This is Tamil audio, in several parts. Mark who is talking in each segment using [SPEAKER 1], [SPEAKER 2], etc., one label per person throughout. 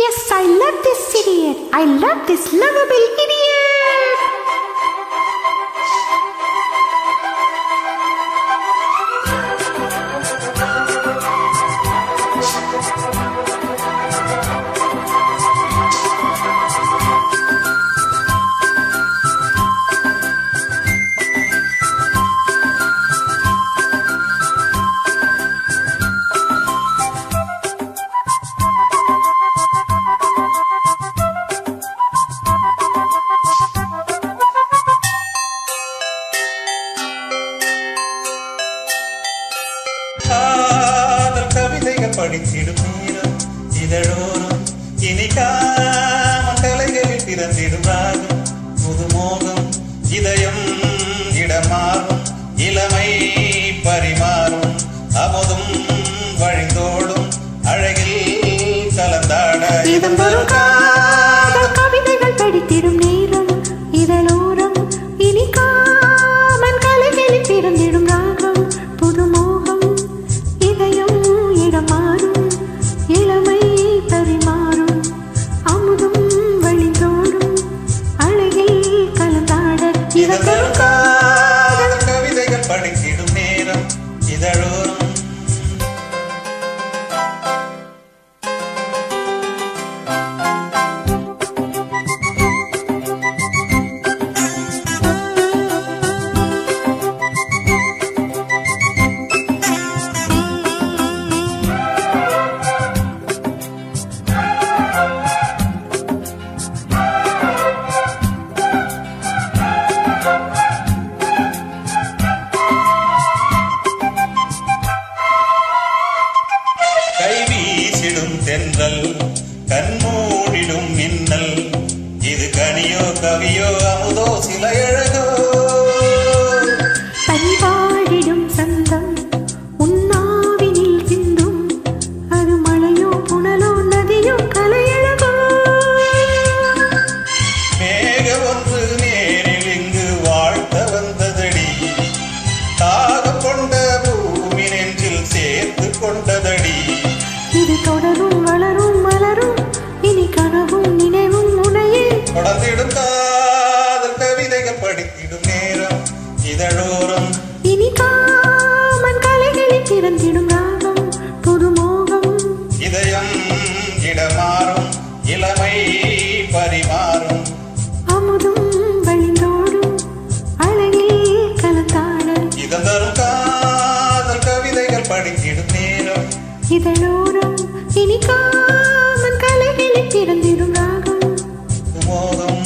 [SPEAKER 1] Yes, I love this idiot. I love this lovable idiot.
[SPEAKER 2] படித்திடும் நேரம் இதழோரம் இனிக்காம கலைகளில் பிறந்திடும் ராகம் புதுமோகம் இதயம் இடமாறும் இளமை பரிமாறும் அமுதும் வழிந்தோடும் அழகில் கலந்தாட
[SPEAKER 1] கவிதைகள் படித்திடும் நேரம் இதழோரம் இனிக்காமன் கலைகளில் பிறந்திடும் ராகம் புதுமோகம் இதயம் இடமாறும் இளமை பரிமாறும் அமுதும் வழிந்தோடும் அழகில் கலந்தாட
[SPEAKER 2] கவிதைகள் படித்திடும் நேரம் இதழோரம் கைவீசிடும் தென்றல் கண்மூடிடும் மின்னல் இது கனியோ கவியோ அமுதோ சில அழகோ
[SPEAKER 1] பரிவாடிடும் சந்தம் உன்னாவினில் சிந்தும் அது மழையோ புனலோ நதியோ கலையழகோ
[SPEAKER 2] மேக ஒன்று நேரில் இங்கு வாழ்த்த வந்ததடி தாக கொண்ட பூமி நெஞ்சில் சேர்த்து கொண்டதடி
[SPEAKER 1] இது தொடரும் வளரும் மலரும் இனி கனவும் நினைவும் உனையே
[SPEAKER 2] தொடர்ந்திடும் காதல் கவிதைகள் படித்திடும் நேரம் இதழோரம்
[SPEAKER 1] இனி காமன் கலைகளில் பிறந்திடும் ராகம் புதுமோகம்
[SPEAKER 2] இதயம் இடமாறும் இளமை பரிமாறும்
[SPEAKER 1] அமுதும் வழிந்தோடும் அழகில் கலந்தாட
[SPEAKER 2] இதம் தரும் காதல் கவிதைகள் படித்திடும் நேரம்
[SPEAKER 1] இதழோரம் இனி காமன் கலைகளில் பிறந்திடும் ராகம்
[SPEAKER 2] மோகம்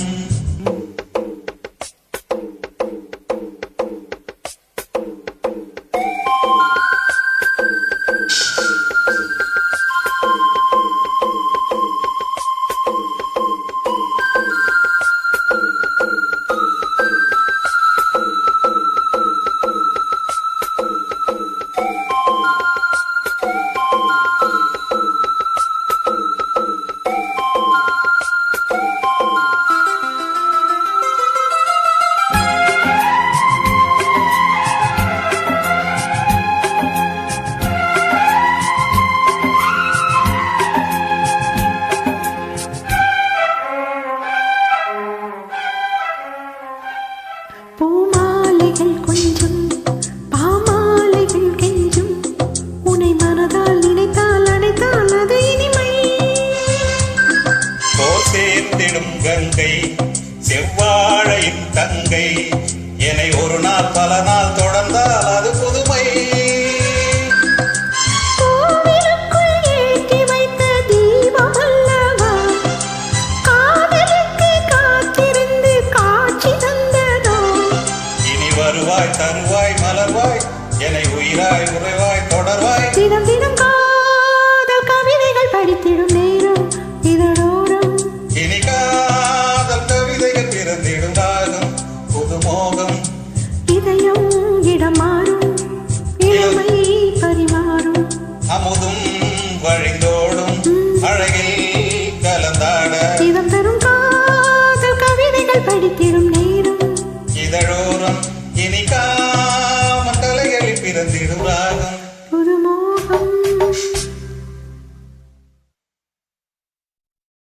[SPEAKER 1] பூமாலைகள் கொஞ்சம் பாமாலைகள் கெஞ்சும் உனை மனதால் நினைத்தால் அடைத்தால் அது இனிமை
[SPEAKER 2] போர் சேர்த்திடும் கங்கை செவ்வாழையின் தங்கை என்னை ஒரு நாள் பல நாள்